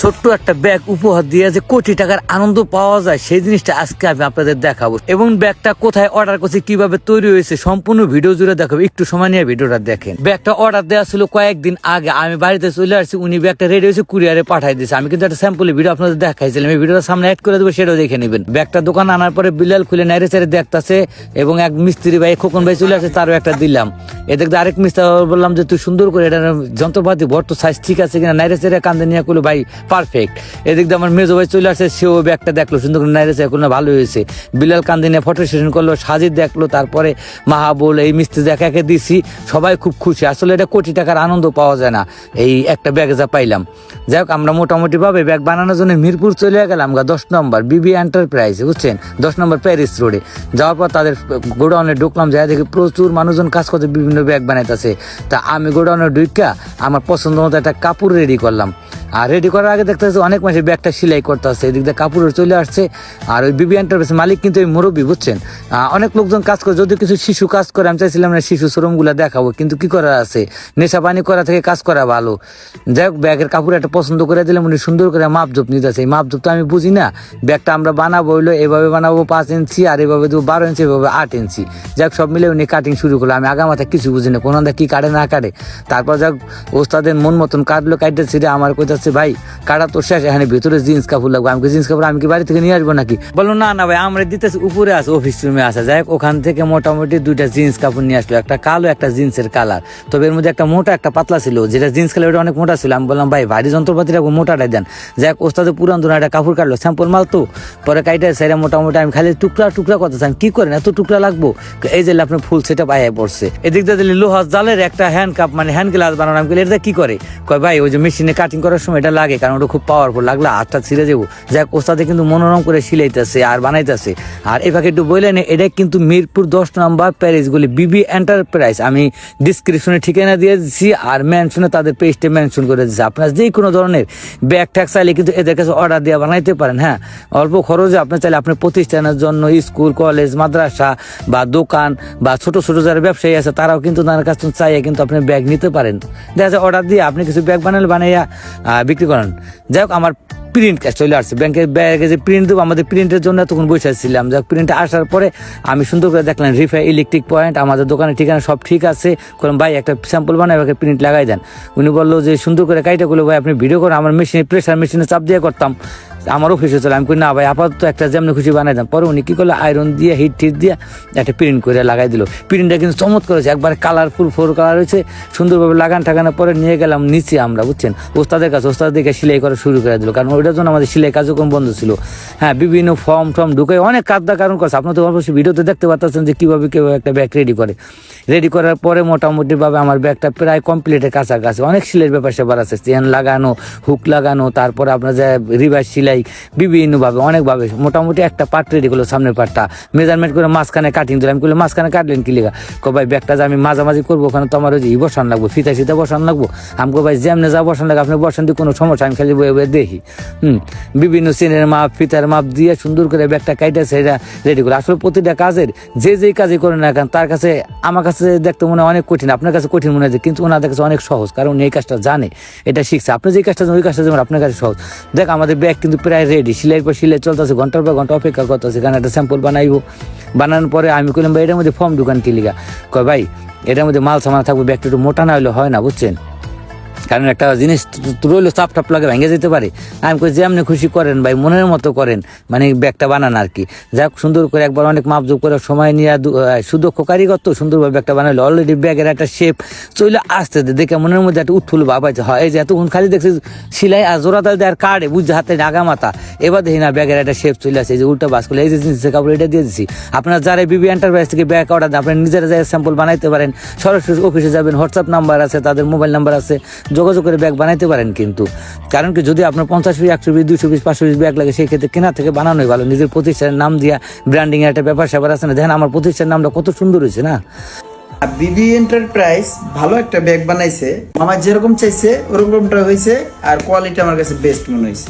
ছোট্ট একটা ব্যাগ উপহার দিয়ে যে কোটি টাকার আনন্দ পাওয়া যায় সেই জিনিসটা আজকে আমি আপনাদের দেখাবো, এবং ব্যাগটা কোথায় অর্ডার করছি, কিভাবে তৈরি হয়েছে, সম্পূর্ণ ভিডিও জুড়ে দেখাবো। একটু সময় নিয়ে ভিডিওটা দেখেন। ব্যাগটা অর্ডার দেওয়া ছিল কয়েকদিন আগে, আমি বাড়িতে চলে আসছি, উনি ব্যাগটা রেডি হয়েছে কুরিয়ারে পাঠাই দিয়েছে। আমি কিন্তু একটা স্যাম্পলের ভিডিও আপনাদের দেখাইছিলাম, এই ভিডিওটা সামনে অ্যাড করে দেবো, সেটাও দেখে নেবেন। ব্যাগটা দোকান আনার পরে বিলাল খুলে নাইরে চারে দেখতেছে, এবং এক মিস্ত্রি ভাই খোকন ভাই চলে আসে, তারও একটা দিলাম। এদিক দিয়ে আরেক মিস্ত্রি বললাম যে তুই সুন্দর করে এটা যন্ত্রপাতি ভর, তো সাইজ ঠিক আছে কিনা, নাইরে চারে কান্দে নিয়ে করলো ভাই পারফেক্ট। এদিক দিয়ে আমার মেজো ভাই চলে আসে, সেও ব্যাগটা দেখলো, সুন্দর করে নাইরে চারে করলো, ভালো হয়েছে। বিলাল কান্দে নিয়ে ফটো সেশন করলো, সাজিদ দেখলো, তারপরে মাহাবুল, এই মিস্ত্রি দেখা একে দিছি, সবাই খুব খুশি। আসলে এটা কোটি টাকার আনন্দ পাওয়া যায় না, এই একটা ব্যাগ যা পাইলাম। যাই হোক, আমরা মোটামুটি ভাবে ব্যাগ বানানোর জন্য মিরপুর চলে গেলাম 10 নম্বর বিবি এন্টারপ্রাইজ, বুঝছেন, 10 নম্বর প্যারিস রোডে। যাওয়ার পর তাদের গোডাউনে ঢুকলাম, যাই দেখি প্রচুর মানুষজন কাজ করতে, বিভিন্ন ব্যাগ বানাইতেছে। তা আমি গোডাউনে ঢুকা আমার পছন্দ মতো একটা কাপড় রেডি করলাম। আর রেডি করার আগে দেখতে অনেক মানুষ ব্যাগটা সেলাই করতে আসছে, এদিক দিয়ে কাপড় চলে আসছে। আর ওই বিবি এন্টারপ্রাইজ মালিক কিন্তু ওই মুরব্বী, বুঝছেন। অনেক লোকজন কাজ করে, যদি কিছু শিশু কাজ করে, আমি চাইছিলাম না শিশু শ্রম গুলা দেখাবো, কিন্তু কি করার আছে, নেশা পানি করা থেকে কাজ করা ভালো। যাই হোক, ব্যাগের কাপড় একটা পছন্দ করে দিলাম, উনি সুন্দর করে মাপজোপ নিতেছে। এই মাপজোপ তো আমি বুঝি না, ব্যাগটা আমরা বানাবো হইলো এভাবে বানাবো 5 ইঞ্চি, আর এভাবে দেবো 12 ইঞ্চি, এভাবে 8 ইঞ্চি। যাক, সব মিলে উনি কাটিং শুরু করলো। আমি আগামাথা কিছু বুঝি না, কোন কি কাটে না কাটে। তারপর যাক, ওস্তাদের মন মতন কাটলো, কাটতে ছিঁড়ে আমার কইতাছে ভাই কাটা তো শেষ, এখানে ভিতরে জিন্স কাপড় লাগবে। আমি জিন্স কাপড় আমি কি বাড়ি থেকে নিয়ে আসবো নাকি? বললো না না ভাই, আমরা দিতেছি, উপরে আছে, অফিস রুমে আসা। যাই হোক, ওখান থেকে মোটামুটি 2টা জিন্স কাপড় নিয়ে আসলো, একটা কালো, একটা জিন্সের কালার। তবে এর মধ্যে একটা মোটা, একটা পাতলা ছিল। যেটা জিন্স কালার ওটা অনেক মোটা ছিল। আমি বললাম ভাই ভারী যন্ত্রপাতি রাখবো, মোটাটাই দেন। যাই হোক, ওস্তাদের পুরান ধরনের একটা কাপড় কাটলো, স্যাম্পল মাল তো। পরে কাইটা সেটা মোটামুটি আমি খালি টুকরা টুকরা করতেছি। আমি কি করেন, এত টুকরা লাগবো? এই যে আপনার ফুল সেটা পায়ে পড়ছে। এদিক দিয়ে দিলে লোহার জালের একটা হ্যান্ড কাপ, মানে হ্যান্ড গ্লাস বানানো। আমি এটা কি করে? কয় ভাই ওই যে মেশিনে কাটিং করার সময় এটা লাগে, কারণ ওটা খুব পাওয়ারফুল, লাগলে হাতটা ছিঁড়ে যাবো। যাক, ওস্তাদে কিন্তু মনোরম করে সিলাইতেছে আর বানাইতেছে। আর এই ফাঁকে একটু বললেন, এটা কিন্তু মিরপুর 10 নম্বর প্যারিস গলি বিবি এন্টারপ্রাইজ। আমি ডিসক্রিপশনে ঠিকানা দিয়ে দিচ্ছি, আর মেনশনে তাদের পেজটা মেনশন করে দিচ্ছি। আপনার যে কোনো ধরনের ব্যাগ ট্যাগ চাইলে কিন্তু এদের কাছে অর্ডার দিয়ে বানাইতে পারেন। হ্যাঁ, অল্প খরচে আপনি চাইলে আপনার প্রতিষ্ঠানের জন্য, স্কুল, কলেজ, মাদ্রাসা বা দোকান বা ছোট ছোট যারা ব্যবসায়ী আছে, তারাও কিন্তু তার কাছে চাইয়ে কিন্তু আপনি ব্যাগ নিতে পারেন। দেখা যায় অর্ডার দিয়ে আপনি কিছু ব্যাগ বানাইয়া বিক্রি করেন। যাই হোক, আমার প্রিন্ট কাজ চলে আসছে, ব্যাংকের ব্যাগে যে প্রিন্ট দেবো, আমাদের প্রিন্টের জন্য তখন বসেছিলাম। যাক, প্রিন্ট আসার পরে আমি সুন্দর করে দেখলাম রিফাই ইলেকট্রিক পয়েন্ট, আমাদের দোকানের ঠিকানা সব ঠিক আছে। কারণ ভাই একটা স্যাম্পল বানাই, ওকে প্রিন্ট লাগাই দেন। উনি বললো যে সুন্দর করে কাইটা করলো ভাই আপনি ভিডিও করেন। আমার মেশিনে প্রেসার মেশিনে চাপ দিয়ে করতাম, আমার অফিসে চলে। আমি করি না ভাই, আপাতত একটা যেমনি খুশি বানাই দেন। পরে উনি কি করলো, আয়রন দিয়ে হিট দিয়ে একটা প্রিন্ট করে লাগাই দিল। প্রিন্টটা কিন্তু চমৎকার হয়েছে, একবার কালারফুল 4 কালার হয়েছে, সুন্দরভাবে লাগান ঠাকানোর পরে নিয়ে গেলাম নিচে আমরা, বুঝছেন, ওস্তাদের কাছে। ওস্তাদ দেখে সেলাই করা শুরু করে দিল, কারণ ওইটার জন্য আমাদের সেলাই কার্যক্রম বন্ধ ছিল। হ্যাঁ, বিভিন্ন ফর্ম ঢুকে অনেক কাজটা কারণ করছে। আপনার তো অবশ্যই ভিডিওতে দেখতে পাচ্ছেন যে কীভাবে একটা ব্যাগ রেডি করার পরে মোটামুটিভাবে আমার ব্যাগটা প্রায় কমপ্লিটের কাছাকাছি। অনেক সেলাইয়ের ব্যাপার সেবার আছে, চেন লাগানো, হুক লাগানো, তারপরে আপনার যে রিভার্স সেলাই, বিভিন্নভাবে অনেকভাবে মোটামুটি একটা পার্ট রেডি করলো। সামনের পার্টটা মেজারমেন্ট করে মাঝখানে কাটিং দিলাম। আমি করলে মাঝখানে কাটলেন কি লেগা? ভাই ব্যাগটা যে আমি মাঝামাঝি করবো, ওখানে তো আমার ওই যে বসান লাগবো, ফিতা বসান লাগবো। আমি ভাই যেমনি যা বসান লাগে আপনি বসান দিয়ে কোনো সমস্যা, আমি খালি বয়ে বয়ে দেখি। বিভিন্ন চেনের মাপ, ফিতার মাপ দিয়ে সুন্দর করে ব্যাগটা কাইটা সেটা রেডি করে। আসলে প্রতিটা কাজের যেই কাজই করেন না কেন, তার কাছে, আমার কাছে দেখতে মনে হয় অনেক কঠিন, আপনার কাছে কঠিন মনে হয়, কিন্তু ওনাদের কাছে অনেক সহজ, কারণ এই কাজটা জানে, এটা শিখছে। আপনি যে কাজটা জানেন ওই কাজটা যেমন আপনার কাছে সহজ। দেখ, আমাদের ব্যাগ কিন্তু প্রায় রেডি, সেলাইয়ের পর সেলাই চলতেছে, ঘন্টার পর ঘন্টা অপেক্ষা করতেছে, কারণ একটা স্যাম্পল বানাইবো। বানানোর পরে আমি কইলাম ভাই এটার মধ্যে ফর্ম দোকান কি লিগা? কয় ভাই এটার মধ্যে মাল সামান থাকবে, ব্যাগটা একটু মোটা না হলে হয় না, বুঝছেন, কারণ একটা জিনিস রইলো চাপ টাপ লাগে, ভেঙে যেতে পারে। আমি কই যে আপনি খুশি করেন ভাই, মনের মতো করেন, মানে ব্যাগটা বানান আর কি। যাক, সুন্দর করে একবার অনেক মাপজোপ করে সময় নিয়ে সুদক্ষ কারিগর তো সুন্দরভাবে ব্যাগটা বানাইলো। অলরেডি ব্যাগের একটা শেপ চলে আসতে দেখে মনের মধ্যে একটা উৎফুল্ল ভাব আছে। হয় এই যে এতক্ষণ খালি দেখছি সিলাই আর জোড়া তাল দেওয়ার কার্ডে বুঝছে হাতে আগা মাথা, এবার দেখি না ব্যাগের একটা শেপ চলে আসে, এই যে উল্টা বাস করলে এই যে জিনিসের কাপড় এটা দিয়ে দিচ্ছি। আপনারা যারা বিবি এন্টারপ্রাইজ থেকে ব্যাগ অর্ডার দেন, আপনারা নিজেরা যাই স্যাম্পল বানাইতে পারেন। সরাসরি অফিসে যাবেন, হোয়াটসঅ্যাপ নাম্বার আছে, তাদের মোবাইল নাম্বার আছে, যোগাযোগ করে ব্যাগ বানাইতে পারেন। কিন্তু কারণ কি, যদি আপনার 50 piece, 100 piece, 200 piece, 500 piece bag লাগে, সেই ক্ষেত্রে কেনা থেকে বানানোই ভালো। নিজের প্রতিষ্ঠানের নাম দিয়া ব্র্যান্ডিং এর একটা ব্যাপার স্যাপার আছে না। দেখেন আমার প্রতিষ্ঠানের নামটা কত সুন্দর হয়েছে না। বিবি এন্টারপ্রাইজ ভালো একটা ব্যাগ বানাইছে, আমার যেরকম চাইছে ওরকমটা হয়েছে, আর কোয়ালিটি আমার কাছে বেস্ট মনে হয়েছে।